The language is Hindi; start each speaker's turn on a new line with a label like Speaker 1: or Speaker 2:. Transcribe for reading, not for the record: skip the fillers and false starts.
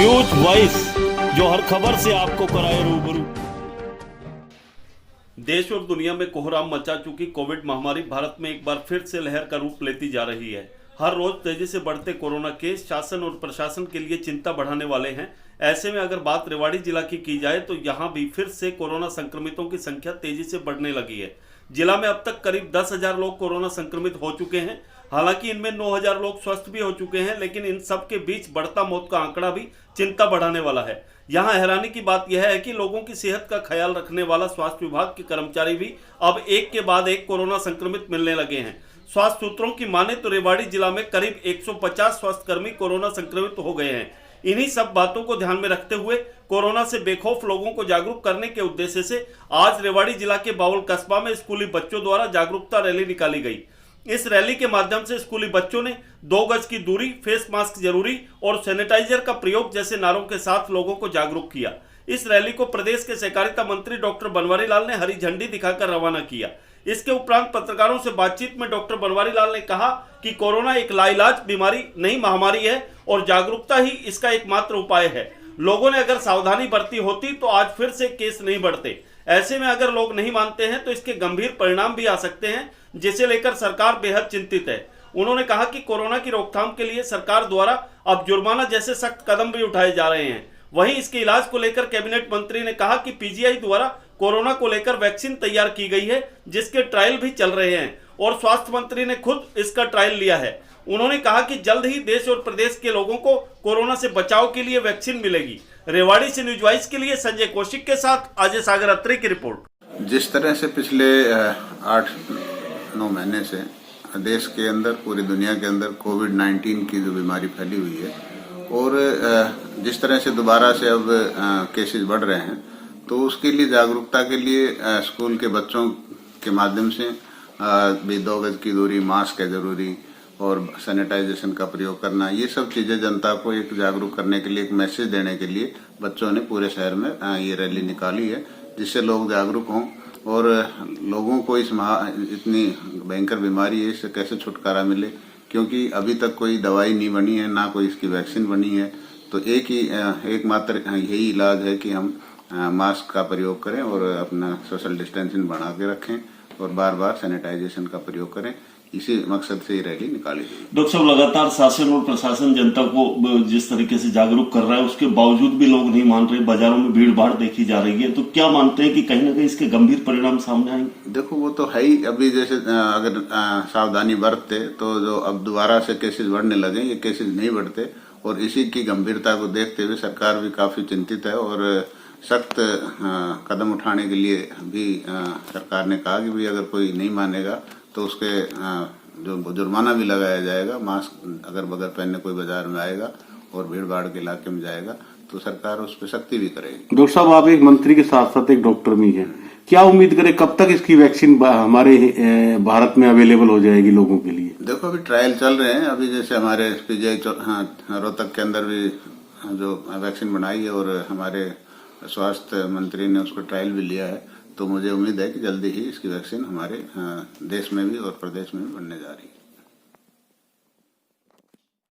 Speaker 1: न्यूज वॉइस, जो हर खबर से आपको कराए रूबरू। देश और दुनिया में कोहराम मचा चुकी कोविड महामारी भारत में एक बार फिर से लहर का रूप लेती जा रही है। हर रोज तेजी से बढ़ते कोरोना केस शासन और प्रशासन के लिए चिंता बढ़ाने वाले हैं। ऐसे में अगर बात रेवाड़ी जिला की जाए तो यहां भी फिर से कोरोना संक्रमितों की संख्या तेजी से बढ़ने लगी है। जिला में अब तक करीब 10,000 लोग कोरोना संक्रमित हो चुके हैं। हालांकि इनमें 9,000 लोग स्वस्थ भी हो चुके हैं, लेकिन इन सब के बीच बढ़ता मौत का आंकड़ा भी चिंता बढ़ाने वाला है। यहाँ हैरानी की बात यह है कि लोगों की सेहत का ख्याल रखने वाला स्वास्थ्य विभाग के कर्मचारी भी अब एक के बाद एक कोरोना संक्रमित मिलने लगे हैं। स्वास्थ्य सूत्रों की माने तो रेवाड़ी जिला में करीब 150 स्वास्थ्यकर्मी कोरोना संक्रमित हो गए हैं। इन्हीं सब बातों को ध्यान में रखते हुए कोरोना से बेखौफ लोगों को जागरूक करने के उद्देश्य से आज रेवाड़ी जिला के बावल कस्बा में स्कूली बच्चों द्वारा जागरूकता रैली निकाली गई। इस रैली के माध्यम से स्कूली बच्चों ने 2 गज की दूरी, फेस मास्क जरूरी और सैनिटाइजर का प्रयोग जैसे नारों के साथ लोगों को जागरूक किया। इस रैली को प्रदेश के सहकारिता मंत्री डॉक्टर बनवारी लाल ने हरी झंडी दिखाकर रवाना किया। इसके उपरांत पत्रकारों से बातचीत में डॉक्टर बनवारी लाल ने कहा कि कोरोना एक लाइलाज बीमारी नहीं महामारी है और जागरूकता ही इसका एकमात्र उपाय है। लोगों ने अगर सावधानी बरती होती तो आज फिर से केस नहीं बढ़ते। ऐसे में अगर लोग नहीं मानते हैं तो इसके गंभीर परिणाम भी आ सकते हैं, जिसे लेकर सरकार बेहद चिंतित है। उन्होंने कहा कि कोरोना की रोकथाम के लिए सरकार द्वारा अब जुर्माना जैसे सख्त कदम भी उठाए जा रहे हैं। वहीं इसके इलाज को लेकर कैबिनेट मंत्री ने कहा कि पीजीआई द्वारा कोरोना को लेकर वैक्सीन तैयार की गई है, जिसके ट्रायल भी चल रहे हैं और स्वास्थ्य मंत्री ने खुद इसका ट्रायल लिया है। उन्होंने कहा कि जल्द ही देश और प्रदेश के लोगों को कोरोना से बचाव के लिए वैक्सीन मिलेगी। रेवाड़ी से न्यूज वॉइस के लिए संजय कौशिक के साथ अजय सागर अत्री की रिपोर्ट।
Speaker 2: जिस तरह से पिछले 8-9 महीने से देश के अंदर, पूरी दुनिया के अंदर कोविड-19 की जो बीमारी फैली हुई है और जिस तरह से दोबारा से अब केसेस बढ़ रहे हैं, तो उसके लिए जागरूकता के लिए स्कूल के बच्चों के माध्यम से भी 2 गज की दूरी, मास्क है जरूरी और सैनिटाइजेशन का प्रयोग करना, ये सब चीजें जनता को एक जागरूक करने के लिए, एक मैसेज देने के लिए बच्चों ने पूरे शहर में ये रैली निकाली है, जिससे लोग जागरूक हों और लोगों को इस इतनी भयंकर बीमारी है, इससे कैसे छुटकारा मिले, क्योंकि अभी तक कोई दवाई नहीं बनी है, ना कोई इसकी वैक्सीन बनी है। तो एकमात्र यही इलाज है कि हम मास्क का प्रयोग करें और अपना सोशल डिस्टेंसिंग बना के रखें और बार बार सैनिटाइजेशन का प्रयोग करें। इसी मकसद से ये रैली निकाली गई।
Speaker 1: डॉक्टर साहब, लगातार शासन और प्रशासन जनता को जिस तरीके से जागरूक कर रहा है, उसके बावजूद भी लोग नहीं मान रहे। बाजारों में भीड़ भाड़ देखी जा रही है, तो क्या मानते हैं कि कहीं ना कहीं इसके गंभीर परिणाम सामने आएंगे?
Speaker 2: देखो, वो तो है ही। अभी जैसे अगर सावधानी बरतते तो जो अब दोबारा से केसेस बढ़ने लगे, ये केसेस नहीं बढ़ते और इसी की गंभीरता को देखते हुए सरकार भी काफी चिंतित है और सख्त कदम उठाने के लिए भी सरकार ने कहा कि भाई अगर कोई नहीं मानेगा तो उसके जो जुर्माना भी लगाया जाएगा। मास्क अगर बगैर पहने कोई बाजार में आएगा और भीड़ भाड़ के इलाके में जाएगा तो सरकार उस पर सख्ती भी करेगी।
Speaker 3: डॉक्टर साहब, आप एक मंत्री के साथ साथ एक डॉक्टर भी हैं, क्या उम्मीद करें कब तक इसकी वैक्सीन हमारे भारत में अवेलेबल हो जाएगी लोगों के लिए?
Speaker 2: देखो, अभी ट्रायल चल रहे हैं। अभी जैसे हमारे पीजीआई रोहतक के अंदर भी जो वैक्सीन बनाई है और हमारे स्वास्थ्य मंत्री ने उसको ट्रायल भी लिया है, तो मुझे उम्मीद है कि जल्दी ही इसकी वैक्सीन हमारे देश में भी और प्रदेश में भी बनने जा रही है।